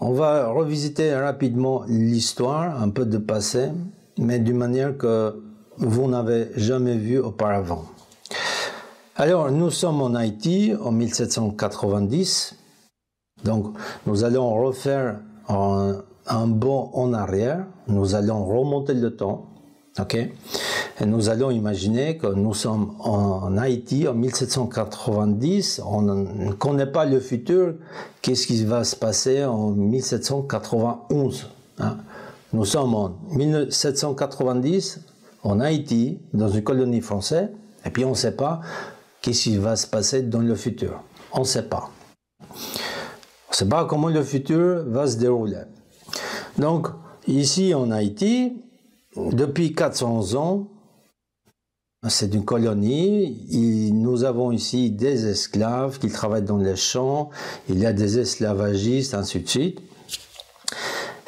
On va revisiter rapidement l'histoire, un peu de passé, mais d'une manière que vous n'avez jamais vue auparavant. Alors, nous sommes en Haïti en 1790. Donc, nous allons refaire un bond en arrière. Nous allons remonter le temps. OK? Et nous allons imaginer que nous sommes en Haïti en 1790. On ne connaît pas le futur. Qu'est-ce qui va se passer en 1791? Hein? Nous sommes en 1790 en Haïti, dans une colonie française. Et puis on ne sait pas qu'est-ce qui va se passer dans le futur. On ne sait pas. On ne sait pas comment le futur va se dérouler. Donc, ici en Haïti, depuis 400 ans, c'est une colonie. Nous avons ici des esclaves qui travaillent dans les champs. Il y a des esclavagistes, ainsi de suite.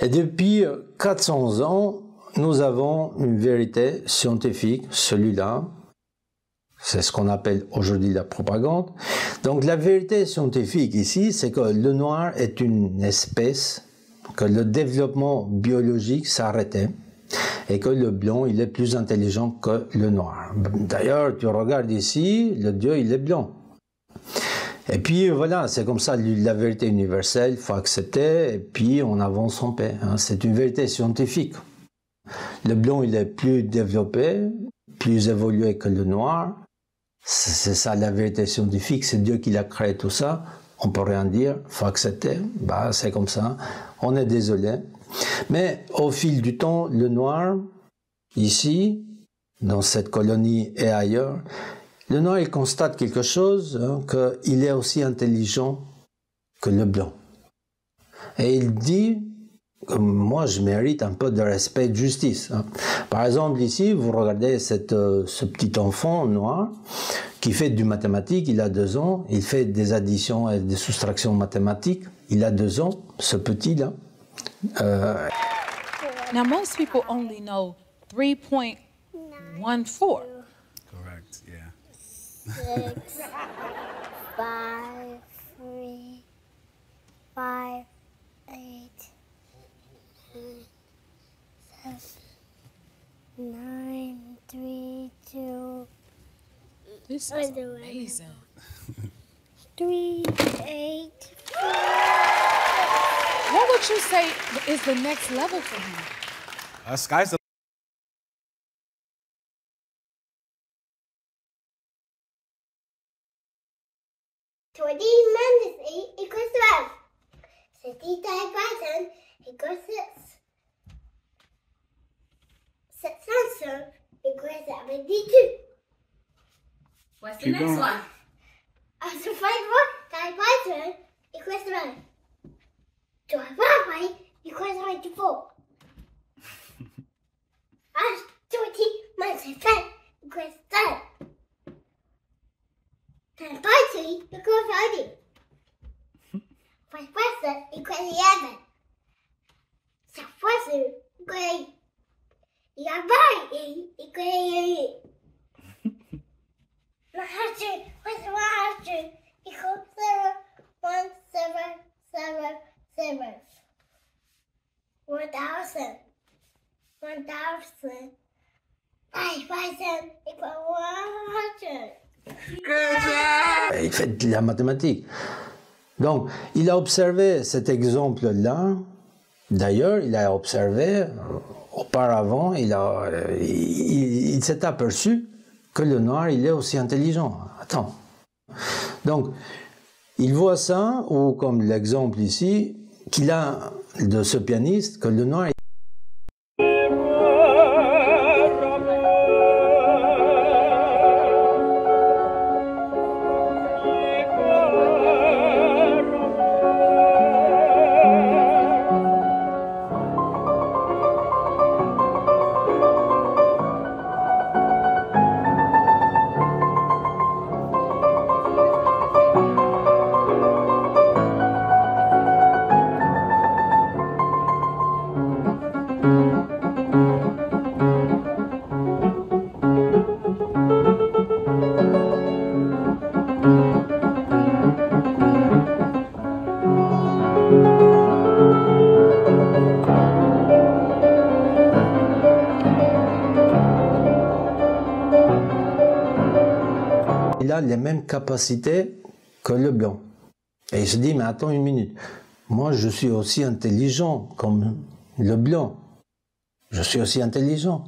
Et depuis 400 ans, nous avons une vérité scientifique, celui-là. C'est ce qu'on appelle aujourd'hui la propagande. Donc la vérité scientifique ici, c'est que le noir est une espèce, que le développement biologique s'est arrêté et que le blanc, il est plus intelligent que le noir. D'ailleurs, tu regardes ici, le Dieu, il est blanc. Et puis voilà, c'est comme ça, la vérité universelle, il faut accepter, et puis on avance en paix. Hein. C'est une vérité scientifique. Le blanc, il est plus développé, plus évolué que le noir. C'est ça la vérité scientifique, c'est Dieu qui l'a créé tout ça. On peut rien dire, il faut accepter, bah, c'est comme ça, on est désolé. Mais au fil du temps, le noir, ici, dans cette colonie et ailleurs, le noir, il constate quelque chose, hein, qu'il est aussi intelligent que le blanc. Et il dit, moi je mérite un peu de respect et de justice. Hein. Par exemple, ici, vous regardez ce petit enfant noir qui fait du mathématique, il a 2 ans, il fait des additions et des soustractions mathématiques, il a 2 ans, ce petit-là. Now, most people only know 3.14. Correct, yeah. 6, 5, 3, 5, 8, 7, 9, 3, 2, This is amazing. 3, 8, 4. What would you say is the next level for him? Sky's the minus 8 equals 12. 60 divided by 10 equals 6. 6 times 12 equals 72. What's the Keep next going. one? So 5 divided by 12 equals 12. 12 divided by equals 24. And 20 minus 10 equals 10. 10 by 2 equals 30. 5 by 7 equals 11. 6 by 2 equals 8. 11 by 8 equals 8. 100 plus 100 equals 0, 1, 7, 7, 7. 1,000. 1,000. 5 by 7 equals 100. Il fait de la mathématique. Donc, il a observé cet exemple-là. D'ailleurs, il a observé auparavant, il s'est aperçu que le noir, il est aussi intelligent. Attends. Donc, il voit ça, ou comme l'exemple ici, qu'il a de ce pianiste, que le noir, a les mêmes capacités que le blanc. Et il se dit, mais attends une minute, moi je suis aussi intelligent comme le blanc. Je suis aussi intelligent.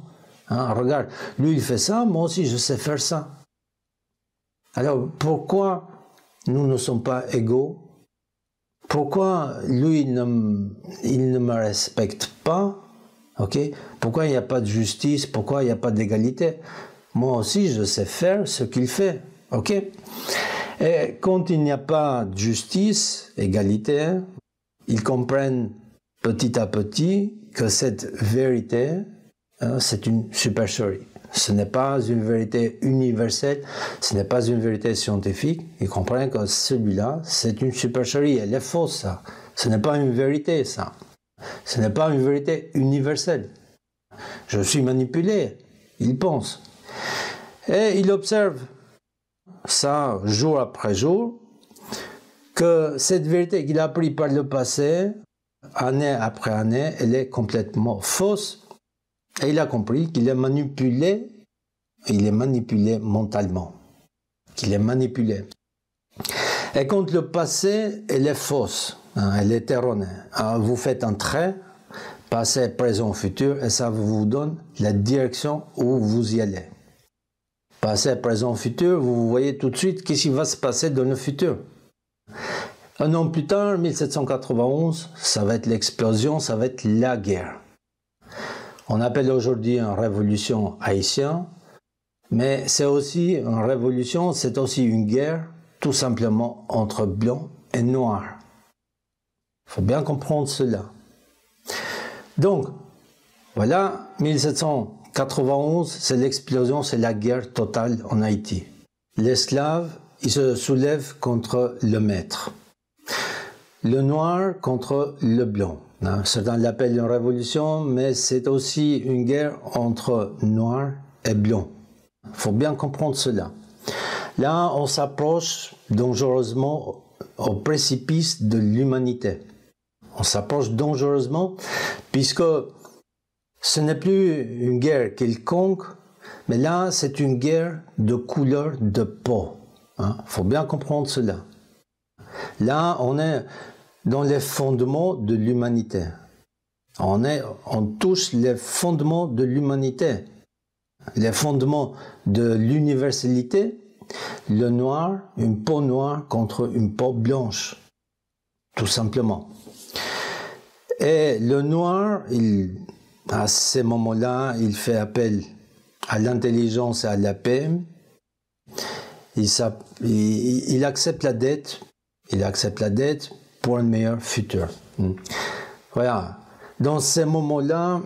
Hein, regarde, lui il fait ça, moi aussi je sais faire ça. Alors pourquoi nous ne sommes pas égaux? Pourquoi lui il ne me respecte pas? Okay? Pourquoi il n'y a pas de justice? Pourquoi il n'y a pas d'égalité? Moi aussi je sais faire ce qu'il fait. Okay? Et quand il n'y a pas de justice, égalité, ils comprennent petit à petit que cette vérité, c'est une supercherie. Ce n'est pas une vérité universelle, ce n'est pas une vérité scientifique. Ils comprennent que celui-là, c'est une supercherie, elle est fausse, ça. Ce n'est pas une vérité, ça. Ce n'est pas une vérité universelle. Je suis manipulé, il pense. Et il observe ça jour après jour, que cette vérité qu'il a appris par le passé, année après année, elle est complètement fausse. Et il a compris qu'il est manipulé mentalement, qu'il est manipulé. Et quand le passé, elle est fausse, hein, elle est erronée. Alors vous faites un trait, passé, présent, futur, et ça vous donne la direction où vous y allez. Passé, présent, futur, vous voyez tout de suite qu'est-ce qui va se passer dans le futur. Un an plus tard, 1791, ça va être l'explosion, ça va être la guerre. On appelle aujourd'hui une révolution haïtienne, mais c'est aussi une révolution, c'est aussi une guerre, tout simplement entre blancs et noirs. Il faut bien comprendre cela. Donc, voilà, 1791, c'est l'explosion, c'est la guerre totale en Haïti. L'esclave, il se soulève contre le maître. Le noir contre le blanc. Certains l'appellent une révolution, mais c'est aussi une guerre entre noir et blanc. Il faut bien comprendre cela. Là, on s'approche dangereusement au précipice de l'humanité. On s'approche dangereusement puisque ce n'est plus une guerre quelconque, mais là, c'est une guerre de couleur de peau. Il faut bien comprendre cela. Là, on est dans les fondements de l'humanité. On touche les fondements de l'humanité, les fondements de l'universalité, le noir, une peau noire contre une peau blanche, tout simplement. Et le noir, à ces moments-là, il fait appel à l'intelligence et à la paix. Il accepte la dette. Il accepte la dette pour un meilleur futur. Voilà. Dans ces moments-là,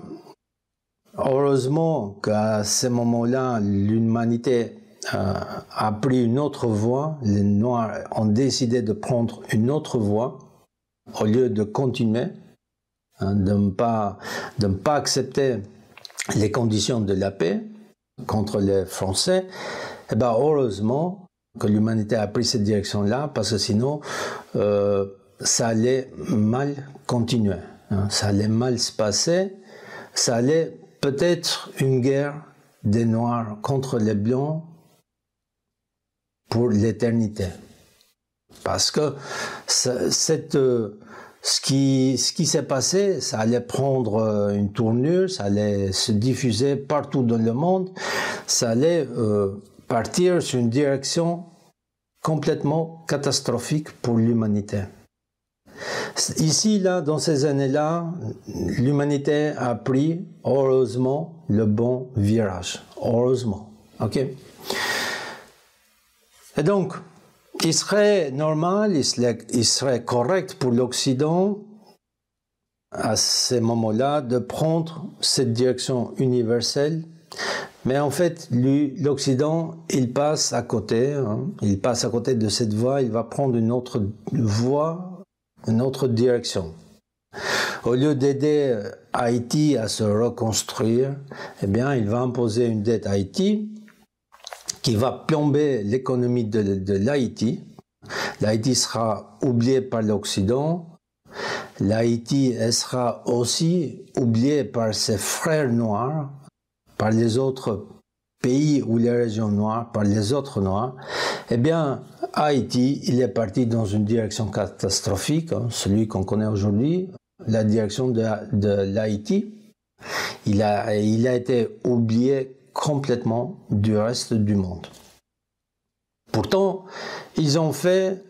heureusement qu'à ces moments-là, l'humanité a pris une autre voie. Les Noirs ont décidé de prendre une autre voie au lieu de continuer, de ne pas accepter les conditions de la paix contre les Français. Et bien, heureusement que l'humanité a pris cette direction-là, parce que sinon, ça allait mal continuer. Ça allait mal se passer. Ça allait peut-être une guerre des Noirs contre les Blancs pour l'éternité. Parce que ce qui s'est passé, ça allait prendre une tournure, ça allait se diffuser partout dans le monde, ça allait partir sur une direction complètement catastrophique pour l'humanité. Ici, là, dans ces années-là, l'humanité a pris, heureusement, le bon virage. Heureusement. OK? Et donc, il serait normal, il serait correct pour l'Occident, à ces moments-là, de prendre cette direction universelle. Mais en fait, l'Occident, il passe à côté. Il passe à côté de cette voie, il va prendre une autre voie, une autre direction. Au lieu d'aider Haïti à se reconstruire, eh bien, il va imposer une dette à Haïti qui va plomber l'économie de l'Haïti. L'Haïti sera oublié par l'Occident. L'Haïti sera aussi oublié par ses frères noirs, par les autres pays ou les régions noires par les autres noirs, eh bien, Haïti, il est parti dans une direction catastrophique, hein, celui qu'on connaît aujourd'hui, la direction de l'Haïti. Il a été oublié complètement du reste du monde. Pourtant, ils ont fait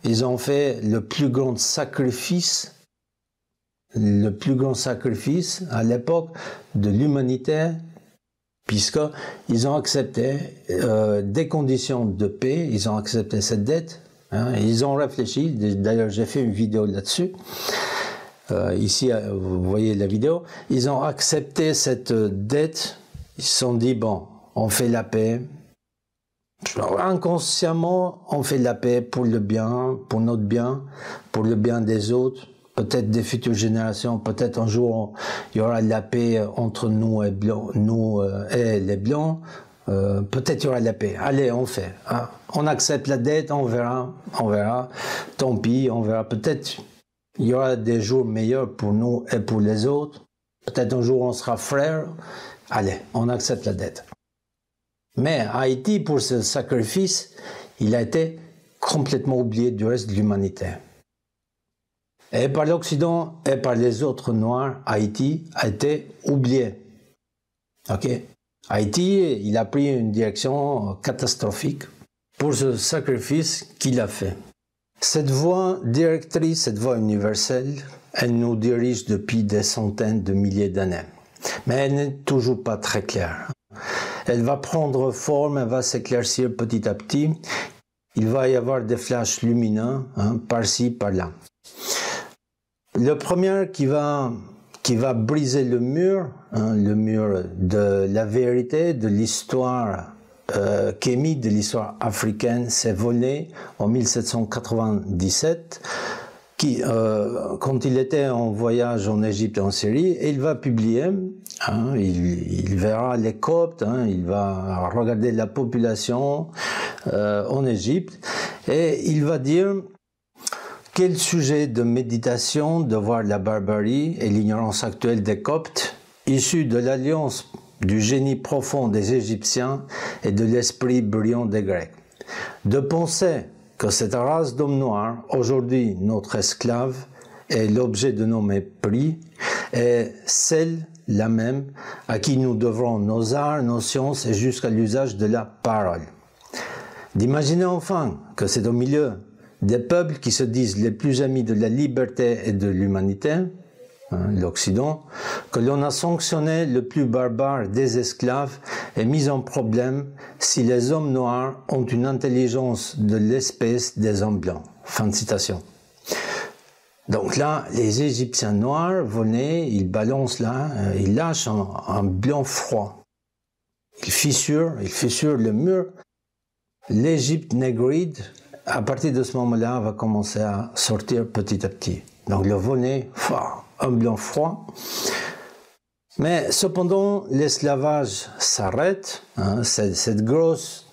le plus grand sacrifice à l'époque de l'humanité, puisqu'ils ont accepté des conditions de paix, ils ont accepté cette dette, hein, ils ont réfléchi, d'ailleurs j'ai fait une vidéo là-dessus, ici vous voyez la vidéo, ils ont accepté cette dette, ils se sont dit bon, on fait la paix, inconsciemment on fait la paix pour le bien, pour notre bien, pour le bien des autres, peut-être des futures générations, peut-être un jour il y aura la paix entre nous et les blancs, peut-être il y aura la paix. Allez, on fait. Hein. On accepte la dette, on verra. Tant pis, on verra. Peut-être il y aura des jours meilleurs pour nous et pour les autres. Peut-être un jour on sera frères. Allez, on accepte la dette. Mais Haïti, pour ce sacrifice, il a été complètement oublié du reste de l'humanité. Et par l'Occident et par les autres Noirs, Haïti a été oublié. Ok? Haïti, il a pris une direction catastrophique pour ce sacrifice qu'il a fait. Cette voie directrice, cette voie universelle, elle nous dirige depuis des centaines de milliers d'années. Mais elle n'est toujours pas très claire. Elle va prendre forme, elle va s'éclaircir petit à petit. Il va y avoir des flashs lumineux, hein, par-ci, par-là. Le premier qui va briser le mur de la vérité, de l'histoire kémique, de l'histoire africaine, c'est Volney en 1797, quand il était en voyage en Égypte et en Syrie, et il va publier, hein, il verra les Coptes, hein, il va regarder la population en Égypte, et il va dire: quel sujet de méditation de voir la barbarie et l'ignorance actuelle des Coptes, issus de l'alliance du génie profond des Égyptiens et de l'esprit brillant des Grecs. De penser que cette race d'hommes noirs, aujourd'hui notre esclave, est l'objet de nos mépris, est la même à qui nous devrons nos arts, nos sciences et jusqu'à l'usage de la parole. D'imaginer enfin que c'est au milieu des peuples qui se disent les plus amis de la liberté et de l'humanité, hein, l'Occident, que l'on a sanctionné le plus barbare des esclaves et mis en problème si les hommes noirs ont une intelligence de l'espèce des hommes blancs. Fin de citation. Donc là, les Égyptiens noirs venaient, ils balancent là, ils lâchent un blanc froid. Ils fissurent le mur. L'Égypte négride, à partir de ce moment-là, va commencer à sortir petit à petit. Donc le Volney, un blanc froid. Mais cependant, l'esclavage s'arrête. Hein, cette grosse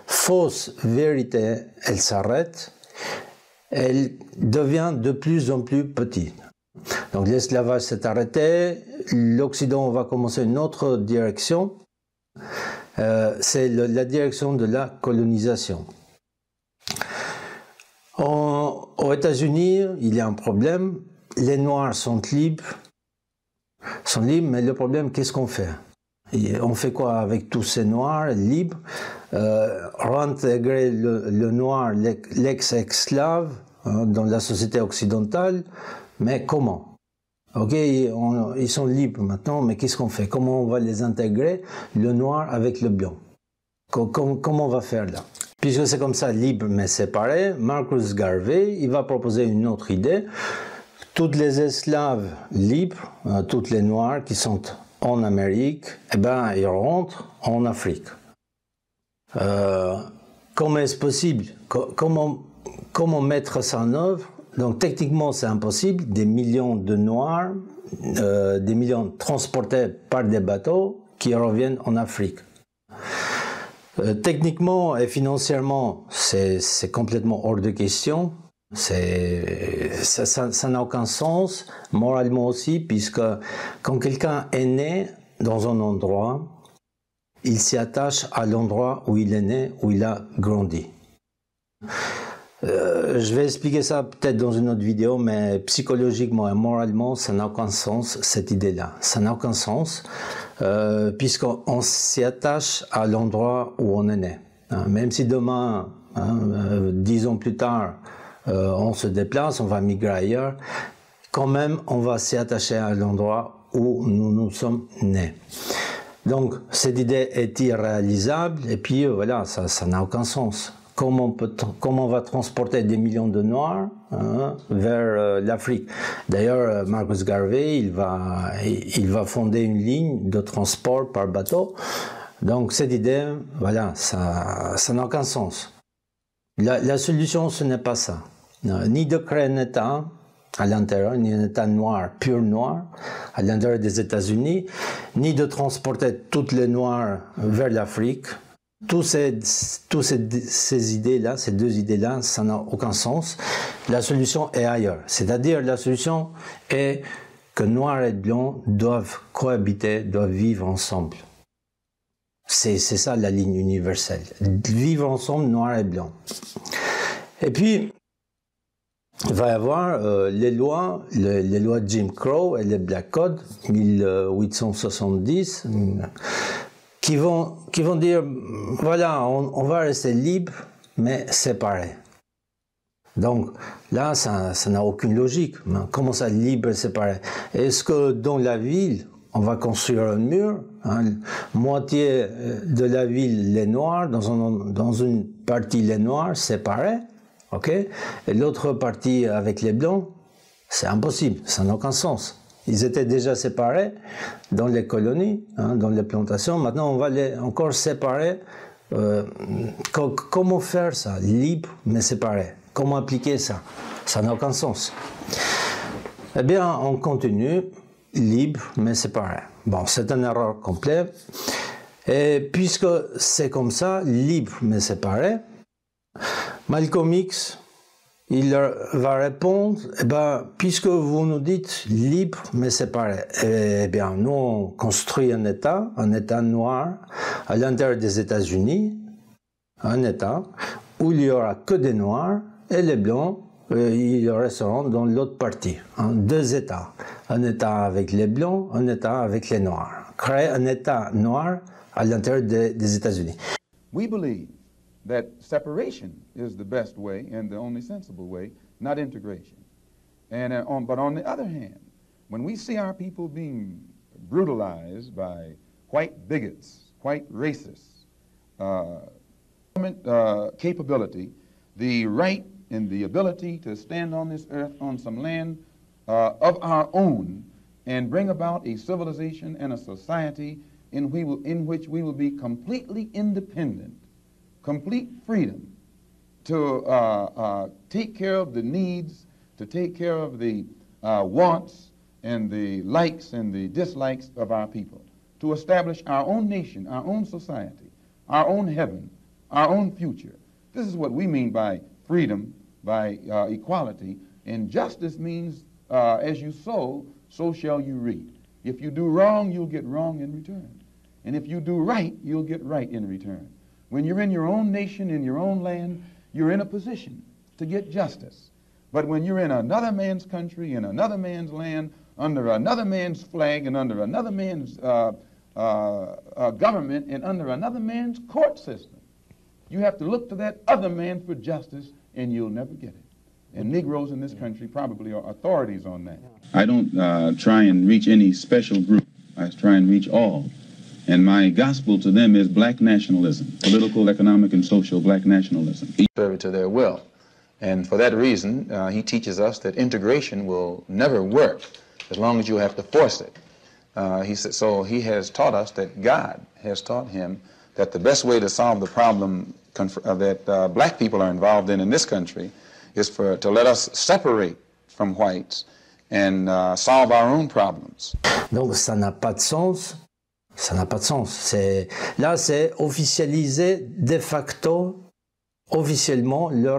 fausse vérité, elle s'arrête. Elle devient de plus en plus petite. Donc l'esclavage s'est arrêté. L'Occident va commencer une autre direction. C'est la direction de la colonisation. Aux États-Unis, il y a un problème. Les Noirs sont libres, mais le problème, qu'est-ce qu'on fait? On fait quoi avec tous ces Noirs libres? Réintégrer le Noir, l'ex-esclave, hein, dans la société occidentale, mais comment? Ok, ils sont libres maintenant, mais qu'est-ce qu'on fait? Comment on va les intégrer, le Noir avec le blanc? Comment on va faire là? Puisque c'est comme ça, libre mais séparé, Marcus Garvey, il va proposer une autre idée. Toutes les esclaves libres, toutes les Noirs qui sont en Amérique, eh ben, ils rentrent en Afrique. Comment est-ce possible? Comment mettre ça en œuvre? Donc techniquement c'est impossible, des millions de Noirs, des millions transportés par des bateaux qui reviennent en Afrique. Techniquement et financièrement c'est complètement hors de question, ça n'a aucun sens, moralement aussi, puisque quand quelqu'un est né dans un endroit, il s'y attache à l'endroit où il est né, où il a grandi. Je vais expliquer ça peut-être dans une autre vidéo, mais psychologiquement et moralement, ça n'a aucun sens, cette idée-là. Ça n'a aucun sens, puisqu'on s'y attache à l'endroit où on est né. Même si demain, 10 ans plus tard, on se déplace, on va migrer ailleurs, quand même, on va s'y attacher à l'endroit où nous sommes nés. Donc, cette idée est irréalisable, et puis voilà, ça n'a aucun sens. Comment on va transporter des millions de Noirs vers l'Afrique? D'ailleurs, Marcus Garvey, il va fonder une ligne de transport par bateau. Donc, cette idée, voilà, ça n'a aucun sens. La solution, ce n'est pas ça. Ni de créer un État à l'intérieur, ni un État noir, pur noir, à l'intérieur des États-Unis, ni de transporter toutes les Noirs vers l'Afrique. Toutes ces idées-là, ces deux idées-là, ça n'a aucun sens. La solution est ailleurs. C'est-à-dire, la solution est que Noirs et Blancs doivent cohabiter, doivent vivre ensemble. C'est ça la ligne universelle. Vivre ensemble, Noirs et Blancs. Et puis, il va y avoir les lois de Jim Crow et les Black Code, 1870, qui vont dire, voilà, on va rester libre, mais séparés. Donc là, ça n'a aucune logique. Comment ça, libre et séparé? Est-ce que dans la ville, on va construire un mur, moitié de la ville les Noirs, dans une partie les Noirs séparés, ok, et l'autre partie avec les Blancs? C'est impossible, ça n'a aucun sens. Ils étaient déjà séparés dans les colonies, dans les plantations. Maintenant, on va les encore séparer. Comment faire ça? Libre, mais séparé. Comment appliquer ça? Ça n'a aucun sens. Eh bien, on continue. Libre, mais séparé. Bon, c'est une erreur complète. Et puisque c'est comme ça, libre, mais séparé, Malcolm X, il va répondre, eh ben, puisque vous nous dites libre mais séparé, eh bien, nous on construit un État noir à l'intérieur des États-Unis, un État où il n'y aura que des Noirs et les Blancs, ils resteront dans l'autre partie. Deux États, un État avec les Blancs, un État avec les Noirs. Créer un État noir à l'intérieur des États-Unis. We believe that separation is the best way and the only sensible way, not integration. And but on the other hand, when we see our people being brutalized by white bigots, white racists, capability, the right and the ability to stand on this earth on some land of our own and bring about a civilization and a society in which we will be completely independent, complete freedom to take care of the needs, to take care of the wants and the likes and the dislikes of our people, to establish our own nation, our own society, our own heaven, our own future. This is what we mean by freedom, by equality, and justice means as you sow, so shall you reap. If you do wrong, you'll get wrong in return. And if you do right, you'll get right in return. When you're in your own nation, in your own land, you're in a position to get justice. But when you're in another man's country, in another man's land, under another man's flag, and under another man's government, and under another man's court system, you have to look to that other man for justice, and you'll never get it. And Negroes in this country probably are authorities on that. I don't try and reach any special group. I try and reach all. And my gospel to them is black nationalism, political, economic, and social black nationalism. Serve to their will. And for that reason, he teaches us that integration will never work as long as you have to force it. So he has taught us that God has taught him that the best way to solve the problem that black people are involved in this country is to let us separate from whites and solve our own problems. Donc ça n'a pas de sens. Ça n'a pas de sens. Là, c'est officialiser de facto, officiellement, le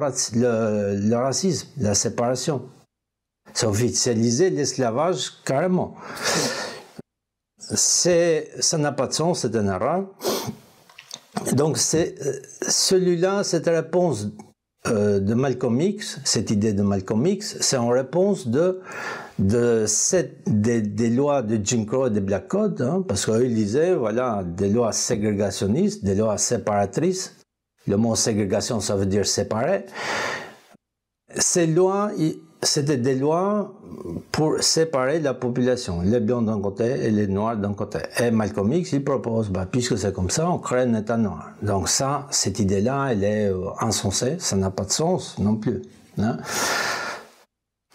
racisme, la séparation. C'est officialiser l'esclavage carrément. Ça n'a pas de sens, c'est une erreur. Donc celui-là, cette réponse de Malcolm X, cette idée de Malcolm X, c'est en réponse des lois de Jim Crow et des Black Codes, hein, parce qu'eux ils disaient, voilà, des lois ségrégationnistes, des lois séparatrices. Le mot ségrégation, ça veut dire séparer. Ces lois, c'était des lois pour séparer la population, les blancs d'un côté et les noirs d'un côté. Et Malcolm X, il propose, puisque c'est comme ça, on crée un État noir. Donc ça, cette idée-là, elle est insensée, ça n'a pas de sens non plus. Hein.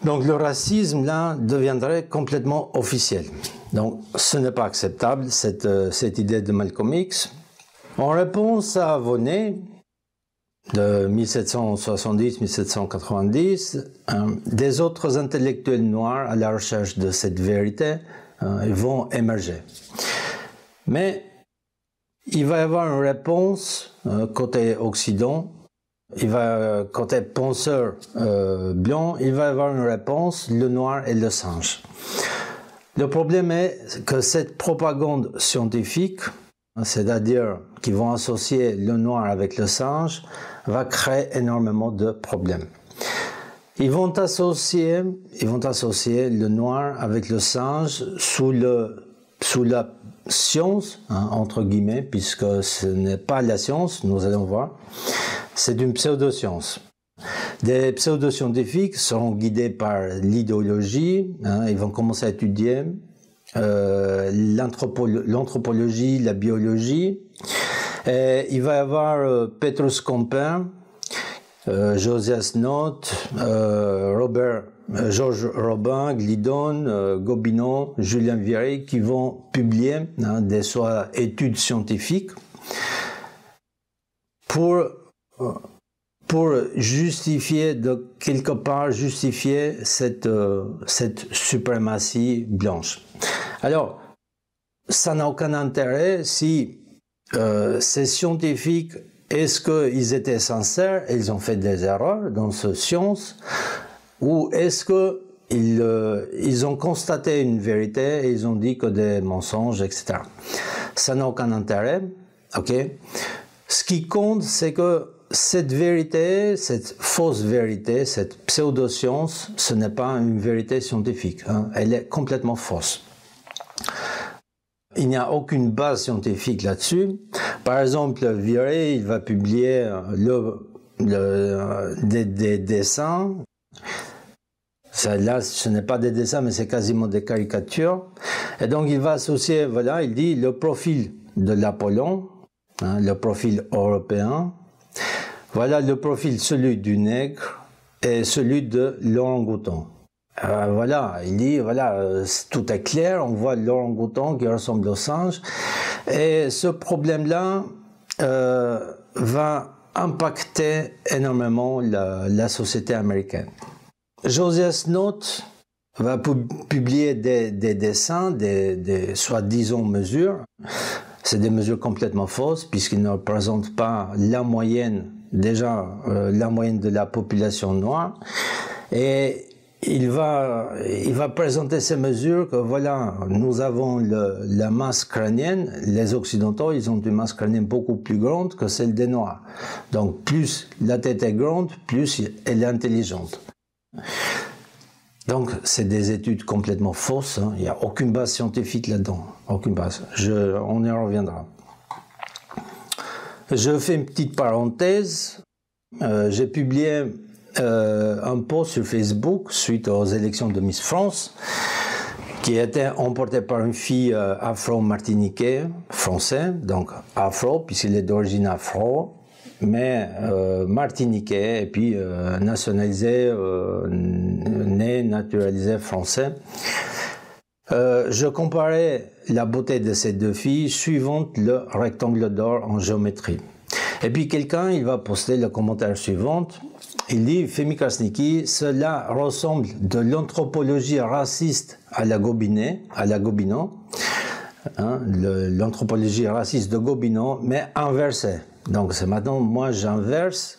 Donc le racisme, là, deviendrait complètement officiel. Donc ce n'est pas acceptable, cette idée de Malcolm X. En réponse à Vonnet, de 1770-1790, des autres intellectuels noirs à la recherche de cette vérité ils vont émerger. Mais il va y avoir une réponse côté Occident, côté penseur blanc, il va y avoir une réponse, le noir et le singe. Le problème est que cette propagande scientifique, c'est-à-dire qu'ils vont associer le noir avec le singe, va créer énormément de problèmes. Ils vont associer le noir avec le singe sous la science, hein, entre guillemets, puisque ce n'est pas la science, nous allons voir, c'est une pseudo-science. Des pseudo-scientifiques seront guidés par l'idéologie, hein, ils vont commencer à étudier l'anthropologie, la biologie. Et il va y avoir Petrus Compin, Josias Noth, Georges Robin, Glidon, Gobineau, Julien Viret, qui vont publier des études scientifiques pour justifier, de quelque part, justifier cette suprématie blanche. Alors, ça n'a aucun intérêt si ces scientifiques, est-ce qu'ils étaient sincères et ils ont fait des erreurs dans cette science, ou est-ce qu'ils ont constaté une vérité et ils ont dit que des mensonges, etc. Ça n'a aucun intérêt, ok? Ce qui compte, c'est que cette vérité, cette fausse vérité, cette pseudo-science, ce n'est pas une vérité scientifique, hein, elle est complètement fausse. Il n'y a aucune base scientifique là-dessus. Par exemple, Viret, il va publier des dessins. Là, ce n'est pas des dessins, mais c'est quasiment des caricatures. Et donc, il va associer, voilà, il dit le profil de l'Apollon, hein, le profil européen. Voilà le profil, celui du nègre et celui de l'orang-outan. Voilà, il dit, voilà, tout est clair, on voit l'orang-outan qui ressemble au singe. Et ce problème-là va impacter énormément la société américaine. Josias Noth va publier des dessins, des soi-disant mesures. C'est des mesures complètement fausses puisqu'ils ne représentent pas la moyenne, la moyenne de la population noire. Et il va présenter ces mesures que voilà, nous avons la masse crânienne, les Occidentaux, ils ont une masse crânienne beaucoup plus grande que celle des Noirs. Donc plus la tête est grande, plus elle est intelligente. Donc c'est des études complètement fausses, hein. Il n'y a aucune base scientifique là-dedans, aucune base. On y reviendra. Je fais une petite parenthèse, j'ai publié un post sur Facebook suite aux élections de Miss France qui a été emporté par une fille afro-martiniquais français, donc afro puisqu'il est d'origine afro, mais martiniquais et puis nationalisé, né, naturalisé français. Je comparais la beauté de ces deux filles suivant le rectangle d'or en géométrie. Et puis quelqu'un, il va poster le commentaire suivant. Il dit, Femi Krasniqi, cela ressemble de l'anthropologie raciste à la Gobineau, hein, l'anthropologie raciste de Gobineau, mais inversée. Donc c'est maintenant, moi j'inverse.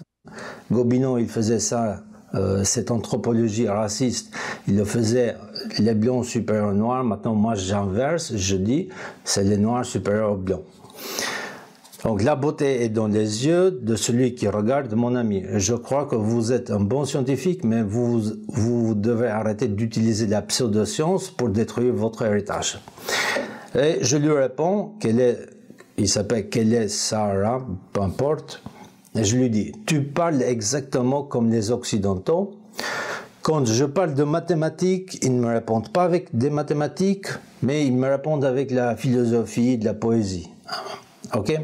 Gobineau, il faisait ça, cette anthropologie raciste, il le faisait les blancs supérieurs aux noirs. Maintenant, moi j'inverse, je dis, c'est les noirs supérieurs aux blancs. Donc la beauté est dans les yeux de celui qui regarde, mon ami. Je crois que vous êtes un bon scientifique, mais vous devez arrêter d'utiliser la pseudo-science pour détruire votre héritage. Et je lui réponds il s'appelle quelle est Sarah, peu importe. Et je lui dis, tu parles exactement comme les Occidentaux. Quand je parle de mathématiques, ils ne me répondent pas avec des mathématiques, mais ils me répondent avec la philosophie, de la poésie. Ok?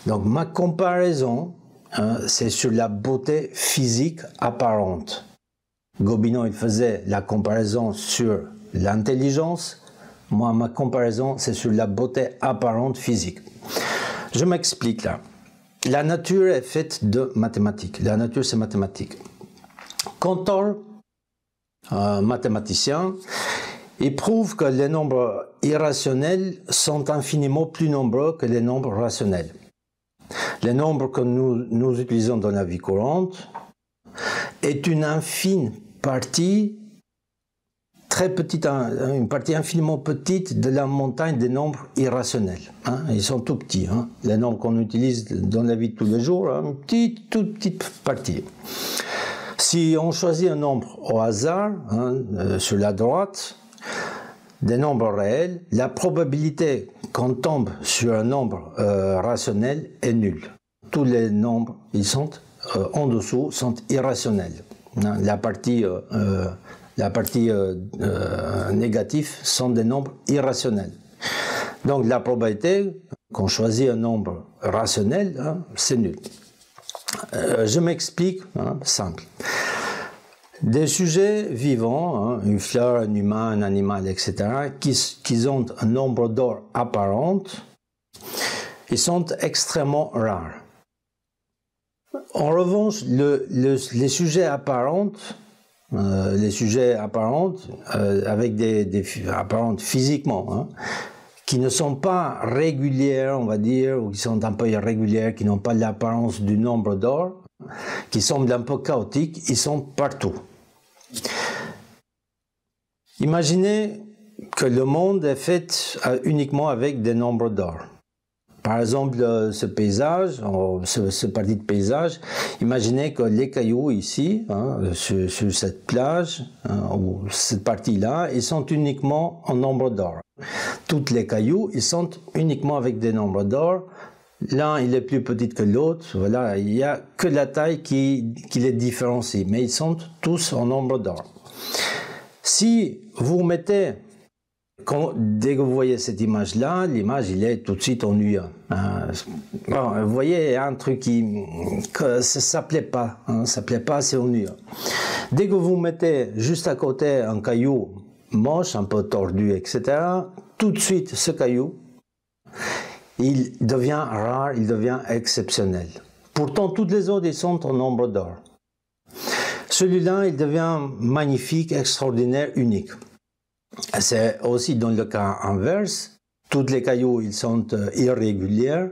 Donc ma comparaison, c'est sur la beauté physique apparente. Gobineau, il faisait la comparaison sur l'intelligence. Moi, ma comparaison, c'est sur la beauté apparente physique. Je m'explique là. La nature est faite de mathématiques. La nature, c'est mathématique. Cantor, mathématicien, il prouve que les nombres irrationnels sont infiniment plus nombreux que les nombres rationnels. Les nombres que nous utilisons dans la vie courante est une infime partie, très petite, une partie infiniment petite de la montagne des nombres irrationnels. Hein? Ils sont tout petits. Hein? Les nombres qu'on utilise dans la vie de tous les jours, une toute petite partie. Si on choisit un nombre au hasard, sur la droite, des nombres réels, la probabilité qu'on tombe sur un nombre rationnel est nulle. Tous les nombres, ils sont en dessous, sont irrationnels. La partie négative sont des nombres irrationnels. Donc la probabilité qu'on choisit un nombre rationnel, c'est nul. Je m'explique, simple. Des sujets vivants, une fleur, un humain, un animal, etc., qui ont un nombre d'or apparent, ils sont extrêmement rares. En revanche, les sujets apparents, avec des apparentes physiquement, qui ne sont pas régulières, on va dire, ou qui sont un peu irrégulières, qui n'ont pas l'apparence du nombre d'or, qui semblent un peu chaotiques, ils sont partout. Imaginez que le monde est fait uniquement avec des nombres d'or. Par exemple, ce paysage, ce parti de paysage, imaginez que les cailloux ici, sur cette plage, ou cette partie-là, ils sont uniquement en nombre d'or. Toutes les cailloux, ils sont uniquement avec des nombres d'or. L'un, il est plus petit que l'autre. Voilà, il n'y a que la taille qui les différencie, mais ils sont tous en nombre d'or. Si vous mettez, dès que vous voyez cette image-là, l'image, il est tout de suite ennuyeux. Bon, vous voyez, il y a un truc ça plaît pas, ça plaît pas, c'est ennuyeux. Dès que vous mettez juste à côté un caillou moche, un peu tordu, etc., tout de suite, ce caillou, il devient rare, il devient exceptionnel. Pourtant, toutes les autres, ils sont en nombre d'or. Celui-là, il devient magnifique, extraordinaire, unique. C'est aussi dans le cas inverse. Tous les cailloux, ils sont irréguliers.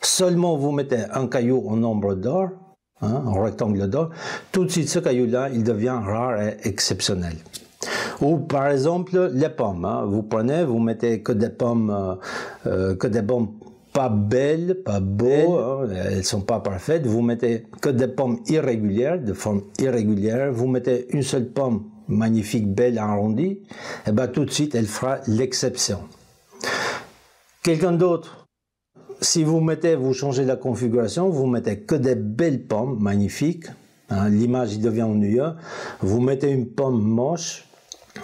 Seulement, vous mettez un caillou en nombre d'or, un rectangle d'or, tout de suite, ce caillou-là, il devient rare et exceptionnel. Ou par exemple les pommes, vous prenez, vous mettez que des pommes pas belles, pas beaux, elles sont pas parfaites, vous mettez que des pommes irrégulières, de forme irrégulière, vous mettez une seule pomme magnifique, belle, arrondie, et bien tout de suite elle fera l'exception. Quelqu'un d'autre, si vous changez la configuration, vous mettez que des belles pommes magnifiques, l'image il devient ennuyeux, vous mettez une pomme moche,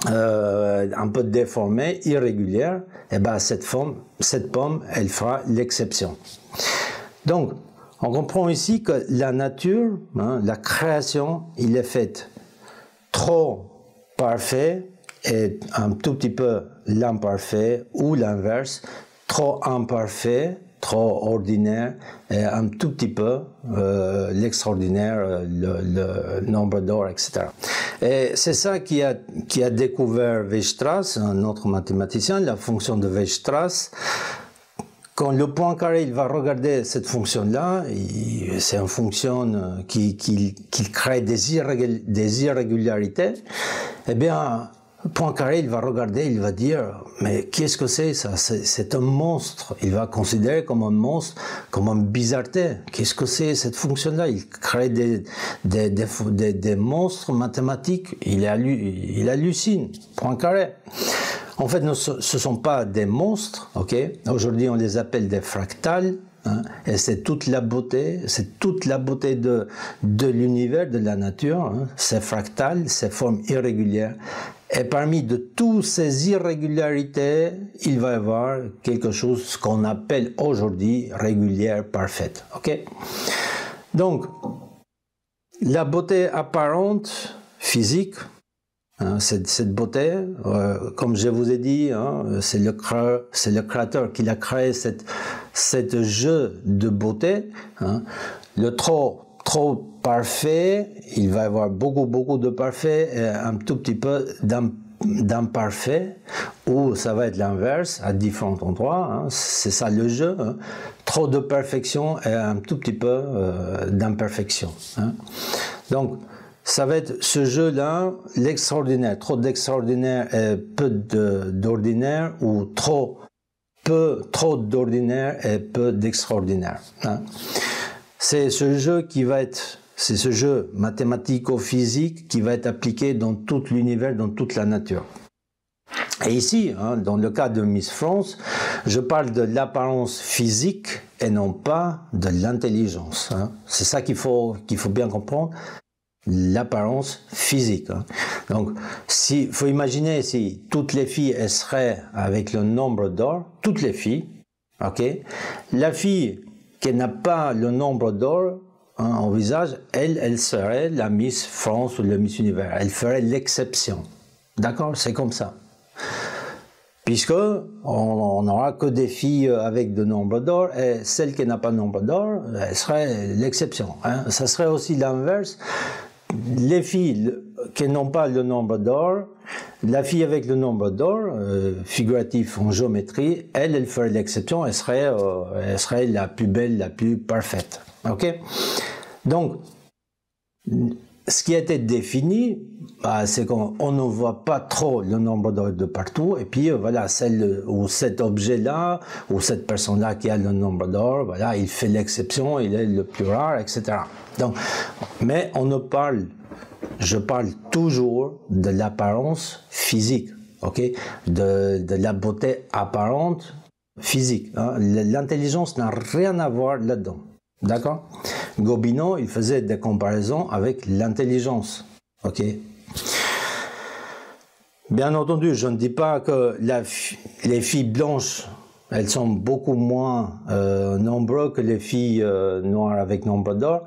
un peu déformée, irrégulière, et ben cette pomme, elle fera l'exception. Donc, on comprend ici que la nature, la création, il est faite trop parfait et un tout petit peu l'imparfait ou l'inverse, trop imparfait, trop ordinaire et un tout petit peu l'extraordinaire, le nombre d'or, etc. Et c'est ça qui a découvert Weierstrass, un autre mathématicien, la fonction de Weierstrass. Quand le Poincaré il va regarder cette fonction-là, c'est une fonction qui crée des irrégularités, eh bien, Poincaré, il va regarder, il va dire, mais qu'est-ce que c'est ça? C'est un monstre. Il va considérer comme un monstre, comme une bizarreté. Qu'est-ce que c'est cette fonction-là? Il crée des monstres mathématiques. Il hallucine. Poincaré. En fait, ce ne sont pas des monstres, ok? Aujourd'hui, on les appelle des fractales. Hein, et c'est toute la beauté de l'univers, de la nature, hein, ces fractales, ces formes irrégulières. Et parmi de toutes ces irrégularités, il va y avoir quelque chose qu'on appelle aujourd'hui régulière parfaite. Okay? Donc, la beauté apparente, physique, hein, cette beauté, comme je vous ai dit, hein, c'est le créateur qui a créé cette jeu de beauté. Hein. Le trop parfait, il va y avoir beaucoup de parfait et un tout petit peu d'imparfait, ou ça va être l'inverse à différents endroits. Hein. C'est ça le jeu. Hein. Trop de perfection et un tout petit peu d'imperfection. Hein. Donc, ça va être ce jeu-là, l'extraordinaire. Trop d'extraordinaire et peu d'ordinaire, ou trop d'ordinaire et peu d'extraordinaire. Hein. C'est ce jeu mathématico-physique qui va être appliqué dans tout l'univers, dans toute la nature. Et ici, hein, dans le cas de Miss France, je parle de l'apparence physique et non pas de l'intelligence. Hein. C'est ça qu'il faut bien comprendre. L'apparence physique. Hein. Donc, faut imaginer si toutes les filles elles seraient avec le nombre d'or, toutes les filles, ok. La fille qui n'a pas le nombre d'or hein, au visage, elle serait la Miss France ou le Miss Univers. Elle ferait l'exception. D'accord, c'est comme ça. Puisque on n'aura que des filles avec de nombre d'or, et celle qui n'a pas de nombre d'or, elle serait l'exception. Hein. Ça serait aussi l'inverse. Les filles qui n'ont pas le nombre d'or, la fille avec le nombre d'or, figuratif en géométrie, elle ferait l'exception, elle serait la plus belle, la plus parfaite. Ok? Donc, ce qui a été défini, c'est qu'on ne voit pas trop le nombre d'or de partout, et puis voilà, celle ou cet objet-là, ou cette personne-là qui a le nombre d'or, voilà, il fait l'exception, il est le plus rare, etc. Donc, mais je parle toujours de l'apparence physique, ok, de la beauté apparente physique. Hein. L'intelligence n'a rien à voir là-dedans, d'accord? Gobineau, il faisait des comparaisons avec l'intelligence, ok. Bien entendu, je ne dis pas que les filles blanches, elles sont beaucoup moins nombreuses que les filles noires avec nombre d'or.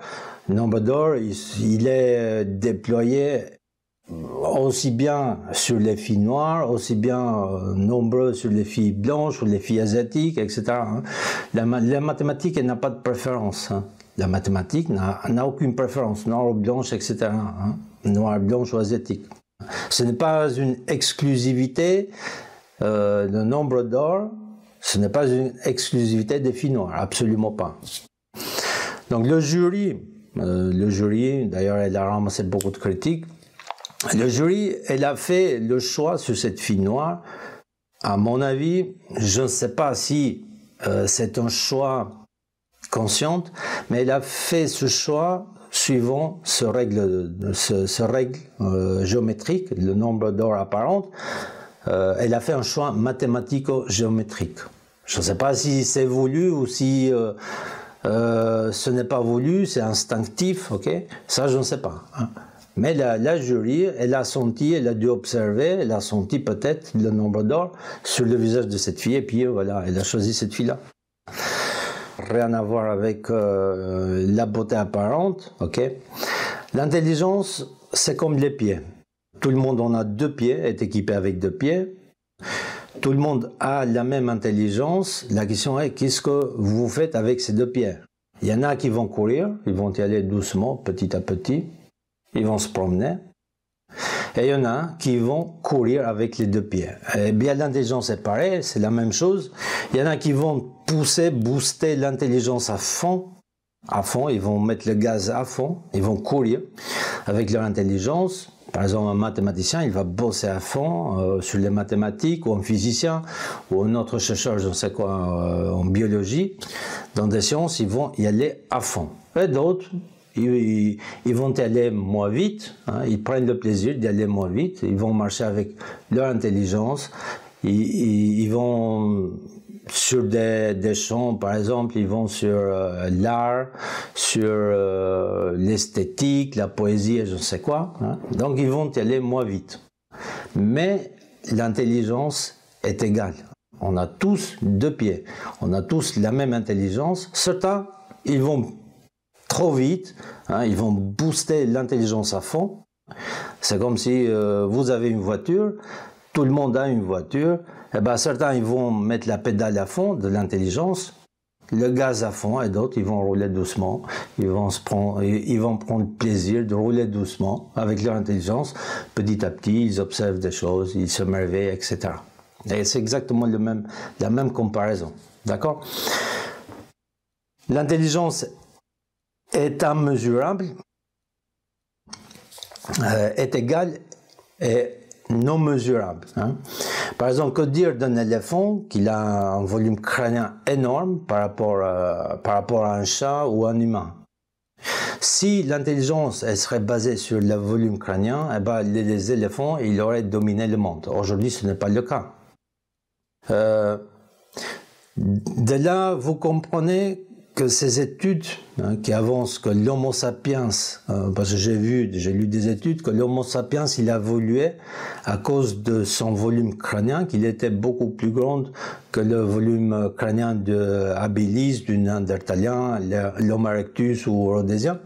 Le nombre d'or, il est déployé aussi bien sur les filles noires, aussi bien nombreux sur les filles blanches ou les filles asiatiques, etc. Hein. La mathématique, elle n'a pas de préférence. Hein. La mathématique n'a aucune préférence, noire ou blanche, etc. Hein. Noire, blanche ou asiatique. Ce n'est pas une exclusivité, le nombre d'or, ce n'est pas une exclusivité des filles noires, absolument pas. Donc le jury, d'ailleurs, elle a ramassé beaucoup de critiques. Le jury, elle a fait le choix sur cette fille noire. À mon avis, je ne sais pas si c'est un choix conscient, mais elle a fait ce choix suivant ce règle géométrique, le nombre d'or apparent. Elle a fait un choix mathématico-géométrique. Je ne sais pas si c'est voulu ou si ce n'est pas voulu, c'est instinctif, ok? Ça, je ne sais pas. Hein. Mais la jury, elle a senti, elle a dû observer, elle a senti peut-être le nombre d'or sur le visage de cette fille, et puis voilà, elle a choisi cette fille-là. Rien à voir avec la beauté apparente, ok? L'intelligence, c'est comme les pieds. Tout le monde en a deux pieds, est équipé avec deux pieds. Tout le monde a la même intelligence. La question est, qu'est-ce que vous faites avec ces deux pieds? Il y en a qui vont courir, ils vont y aller doucement, petit à petit. Ils vont se promener. Et il y en a qui vont courir avec les deux pieds. Et bien, l'intelligence est pareil, c'est la même chose. Il y en a qui vont booster l'intelligence à fond, ils vont mettre le gaz à fond, ils vont courir avec leur intelligence. Par exemple, un mathématicien, il va bosser à fond sur les mathématiques, ou un physicien, ou un autre chercheur, je ne sais quoi, en biologie. Dans des sciences, ils vont y aller à fond. Et d'autres, ils vont y aller moins vite, hein, ils prennent le plaisir d'y aller moins vite, ils vont marcher avec leur intelligence, ils vont sur des champs, par exemple, ils vont sur l'art, sur l'esthétique, la poésie et je ne sais quoi. Hein. Donc ils vont y aller moins vite. Mais l'intelligence est égale. On a tous deux pieds. On a tous la même intelligence. Certains, ils vont trop vite. Hein, ils vont booster l'intelligence à fond. C'est comme si vous avez une voiture. Tout le monde a une voiture. Eh ben, certains, ils vont mettre la pédale à fond de l'intelligence, le gaz à fond, et d'autres, ils vont rouler doucement. Ils vont prendre plaisir de rouler doucement avec leur intelligence. Petit à petit, ils observent des choses, ils se merveillent, etc. Et c'est exactement la même comparaison. D'accord? L'intelligence est immesurable, est égale et non mesurable. Hein. Par exemple, que dire d'un éléphant qu'il a un volume crânien énorme par rapport à un chat ou un humain? Si l'intelligence serait basée sur le volume crânien, eh ben, les éléphants ils auraient dominé le monde. Aujourd'hui, ce n'est pas le cas. De là, vous comprenez que ces études qui avancent que l'Homo sapiens, parce que j'ai lu des études que l'Homo sapiens il a évolué à cause de son volume crânien, qu'il était beaucoup plus grand que le volume crânien de habilis, du Néandertalien, l'Homo erectus ou rhodésien.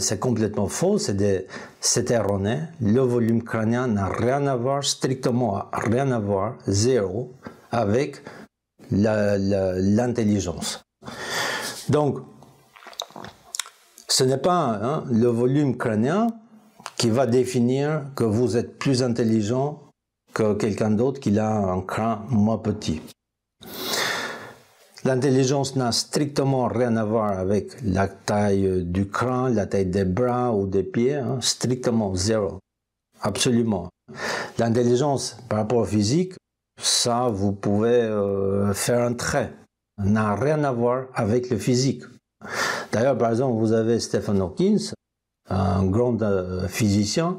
C'est complètement faux, c'est erroné. Le volume crânien n'a rien à voir, strictement rien à voir, zéro, avec l'intelligence. Donc, ce n'est pas le volume crânien qui va définir que vous êtes plus intelligent que quelqu'un d'autre qui a un crâne moins petit. L'intelligence n'a strictement rien à voir avec la taille du crâne, la taille des bras ou des pieds, strictement zéro, absolument. L'intelligence par rapport au physique, ça vous pouvez faire un trait. N'a rien à voir avec le physique. D'ailleurs, par exemple, vous avez Stephen Hawking, un grand physicien,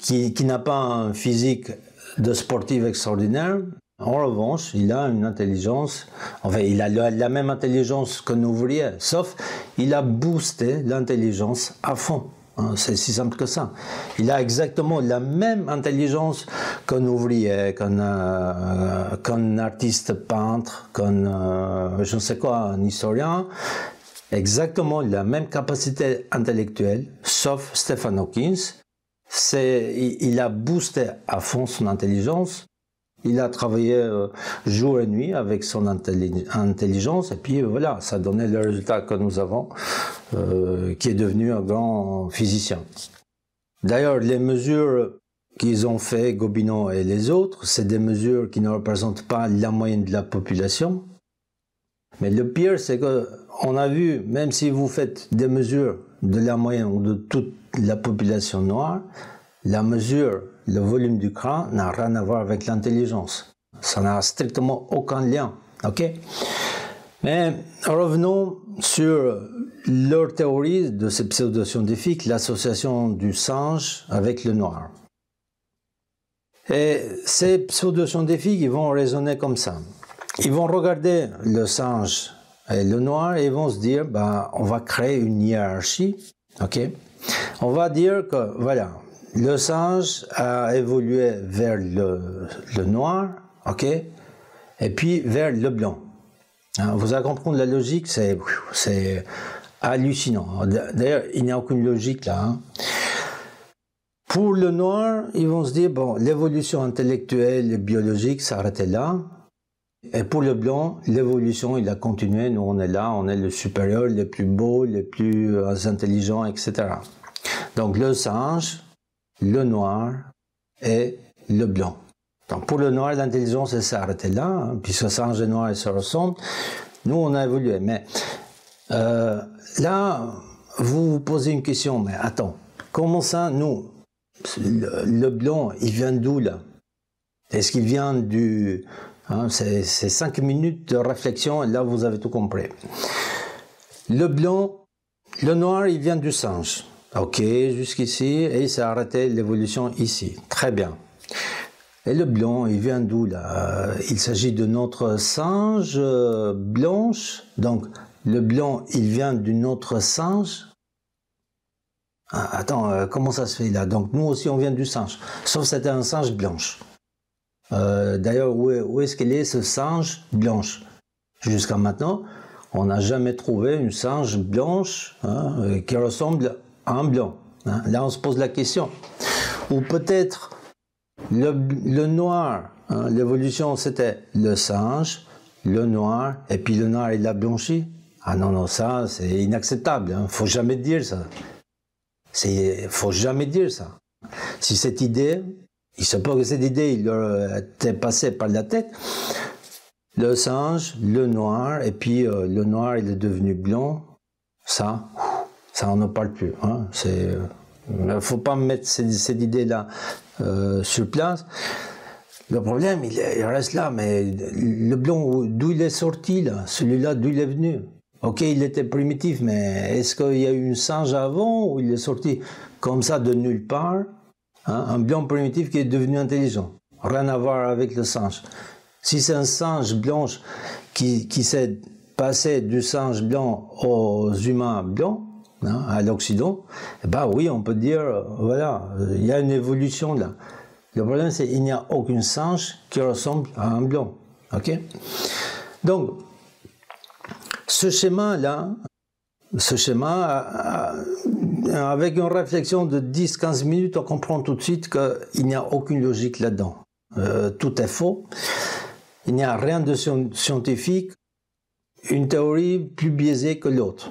qui n'a pas un physique de sportif extraordinaire. En revanche, il a une intelligence, enfin, il a la même intelligence qu'un ouvrier, sauf il a boosté l'intelligence à fond. C'est si simple que ça. Il a exactement la même intelligence qu'un ouvrier, qu'un artiste peintre, qu'un je ne sais quoi, un historien. Exactement la même capacité intellectuelle, sauf Stephen Hawking. Il a boosté à fond son intelligence. Il a travaillé jour et nuit avec son intelligence et puis voilà, ça donnait le résultat que nous avons, qui est devenu un grand physicien. D'ailleurs, les mesures qu'ils ont fait, Gobineau et les autres, c'est des mesures qui ne représentent pas la moyenne de la population. Mais le pire, c'est qu'on a vu, même si vous faites des mesures de la moyenne ou de toute la population noire, la mesure, le volume du crâne n'a rien à voir avec l'intelligence. Ça n'a strictement aucun lien. Ok? Mais revenons sur leur théorie de ces pseudo-scientifiques, l'association du singe avec le noir. Et ces pseudo-scientifiques, ils vont raisonner comme ça. Ils vont regarder le singe et le noir et ils vont se dire, ben, on va créer une hiérarchie. Ok? On va dire que, voilà, le singe a évolué vers le noir, ok, et puis vers le blanc. Vous allez comprendre la logique, c'est hallucinant. D'ailleurs, il n'y a aucune logique là. Pour le noir, ils vont se dire, bon, l'évolution intellectuelle et biologique s'arrêtait là. Et pour le blanc, l'évolution, il a continué. Nous, on est là, on est le supérieur, les plus beaux, les plus intelligents, etc. Donc, le singe, le noir et le blanc. Donc pour le noir, l'intelligence elle s'est arrêtée là, puisque singe et noir ils se ressemblent. Nous on a évolué. Mais là, vous vous posez une question, mais attends, comment ça, nous, le blanc, il vient d'où là? Est-ce qu'il vient du... Hein, c'est 5 minutes de réflexion et là vous avez tout compris. Le blanc, le noir, il vient du singe. Ok, jusqu'ici, et il s'est arrêté l'évolution ici. Très bien. Et le blanc, il vient d'où là? Il s'agit de notre singe blanche. Donc, le blanc, il vient d'une autre singe. Ah, attends, comment ça se fait là? Donc, nous aussi, on vient du singe. Sauf que c'était un singe blanche. D'ailleurs, où est-ce qu'elle est, ce singe blanche? Jusqu'à maintenant, on n'a jamais trouvé une singe blanche hein, qui ressemble à un blanc. Hein. Là, on se pose la question. Ou peut-être le noir, hein, l'évolution, c'était le singe, le noir, et puis le noir, il a blanchi. Ah non, non, ça, c'est inacceptable. Hein. Faut jamais dire ça. Faut jamais dire ça. Si cette idée... Il se peut que cette idée, il leur était passée par la tête. Le singe, le noir, et puis le noir, il est devenu blanc. Ça on ne parle plus. Hein. Il ne faut pas mettre cette idée-là sur place. Le problème, il reste là, mais le blanc, d'où il est sorti, là? Celui-là, d'où il est venu? Ok, il était primitif, mais est-ce qu'il y a eu un singe avant, ou il est sorti comme ça de nulle part? Hein, un blanc primitif qui est devenu intelligent. Rien à voir avec le singe. Si c'est un singe blanche qui s'est passé du singe blanc aux humains blancs, hein, à l'Occident, eh ben oui, on peut dire, voilà, il y a une évolution là. Le problème, c'est qu'il n'y a aucun singe qui ressemble à un blanc. Ok? Donc, ce schéma-là, avec une réflexion de 10-15 minutes, on comprend tout de suite qu'il n'y a aucune logique là-dedans. Tout est faux. Il n'y a rien de scientifique. Une théorie plus biaisée que l'autre.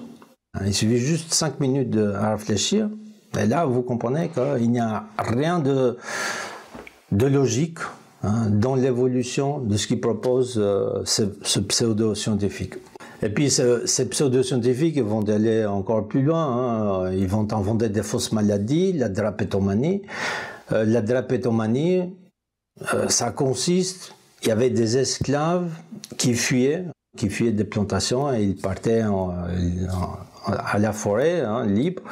Il suffit juste 5 minutes à réfléchir. Et là, vous comprenez qu'il n'y a rien de logique hein, dans l'évolution de ce qui propose ce pseudo-scientifique. Et puis ces pseudo-scientifiques vont aller encore plus loin, hein. Ils vont inventer des fausses maladies, la drapétomanie. La drapétomanie, ça consiste, il y avait des esclaves qui fuyaient des plantations et ils partaient à la forêt, hein, libre.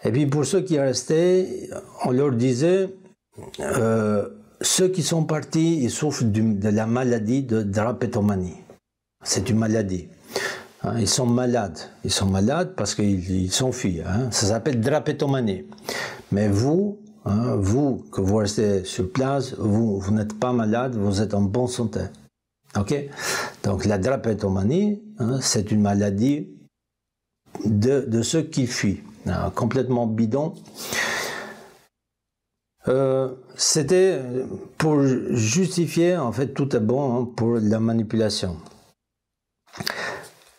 Et puis pour ceux qui restaient, on leur disait, ceux qui sont partis, ils souffrent de la maladie de drapétomanie. C'est une maladie. Ils sont malades. Ils sont malades parce qu'ils s'enfuient. Hein. Ça s'appelle drapétomanie. Mais vous, hein, vous, que vous restez sur place, vous n'êtes pas malade, vous êtes en bonne santé. Ok? Donc la drapétomanie, hein, c'est une maladie de ceux qui fuient. Hein, complètement bidon. C'était pour justifier, en fait, tout est bon hein, pour la manipulation.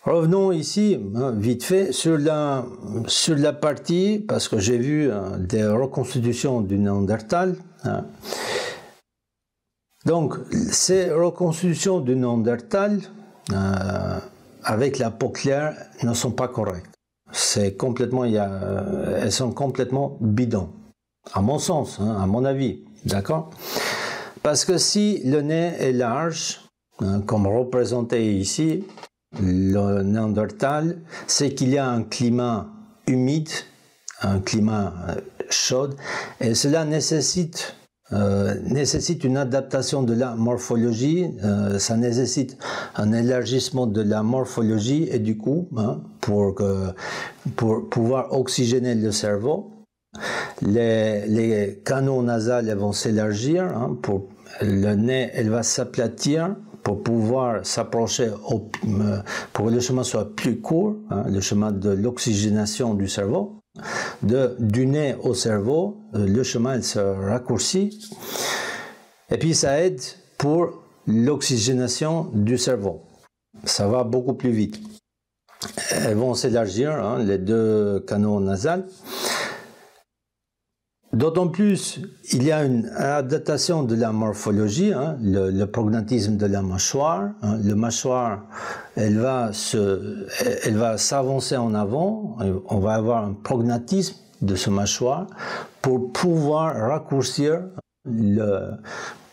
Revenons ici, hein, vite fait, sur la partie, parce que j'ai vu hein, des reconstitutions du Néandertal. Hein. Donc, ces reconstitutions du Néandertal, avec la peau claire, ne sont pas correctes. Elles sont complètement bidons, à mon sens, hein, à mon avis, d'accord? Parce que si le nez est large, hein, comme représenté ici, le Néandertal, c'est qu'il y a un climat humide, un climat chaud, et cela nécessite une adaptation de la morphologie, ça nécessite un élargissement de la morphologie, et du coup, hein, pour pouvoir oxygéner le cerveau, les canaux nasales vont s'élargir, hein, le nez elle va s'aplatir, pour pouvoir s'approcher, pour que le chemin soit plus court, hein, le chemin de l'oxygénation du cerveau, du nez au cerveau, le chemin il se raccourcit, et puis ça aide pour l'oxygénation du cerveau. Ça va beaucoup plus vite. Elles vont s'élargir, hein, les deux canaux nasales. D'autant plus, il y a une adaptation de la morphologie, hein, le prognatisme de la mâchoire. Hein, la mâchoire, elle va s'avancer en avant. On va avoir un prognatisme de ce mâchoire pour pouvoir raccourcir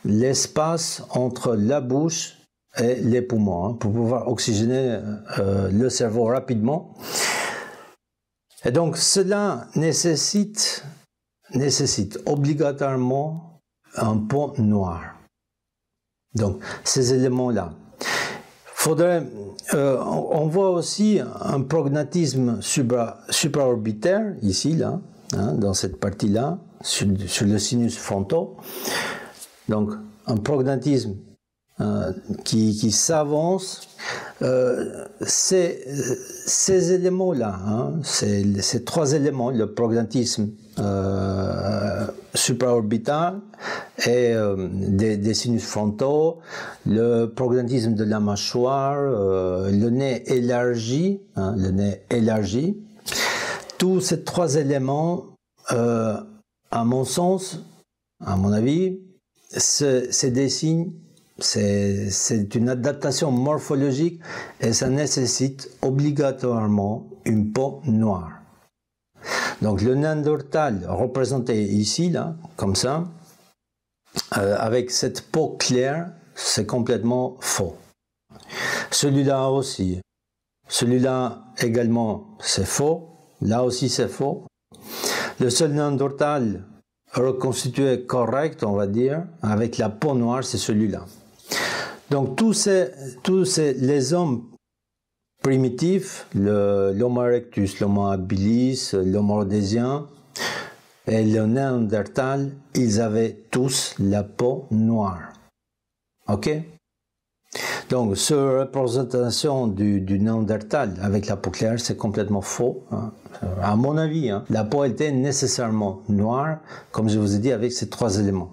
l'espace entre la bouche et les poumons, hein, pour pouvoir oxygéner le cerveau rapidement. Et donc cela nécessite obligatoirement un pot noir. Donc ces éléments-là. On voit aussi un prognatisme supraorbitaire, ici, là, hein, dans cette partie-là, sur le sinus frontal. Donc, un prognatisme qui s'avance. Ces éléments-là, hein, ces trois éléments, le prognatisme supraorbital et des sinus frontaux, le prognatisme de la mâchoire, le nez élargi, hein, tous ces trois éléments, à mon sens, à mon avis, c'est des signes. C'est une adaptation morphologique et ça nécessite obligatoirement une peau noire. Donc le néandertal représenté ici, là, comme ça, avec cette peau claire, c'est complètement faux. Celui-là aussi. Celui-là également, c'est faux. Là aussi, c'est faux. Le seul néandertal reconstitué correct, on va dire, avec la peau noire, c'est celui-là. Donc les hommes primitifs, l'Homo erectus, l'Homo habilis, l'Homo rhodésien et le Néandertal, ils avaient tous la peau noire. Ok? Donc cette représentation du Néandertal avec la peau claire, c'est complètement faux. Hein. À mon avis, hein, la peau était nécessairement noire, comme je vous ai dit, avec ces trois éléments.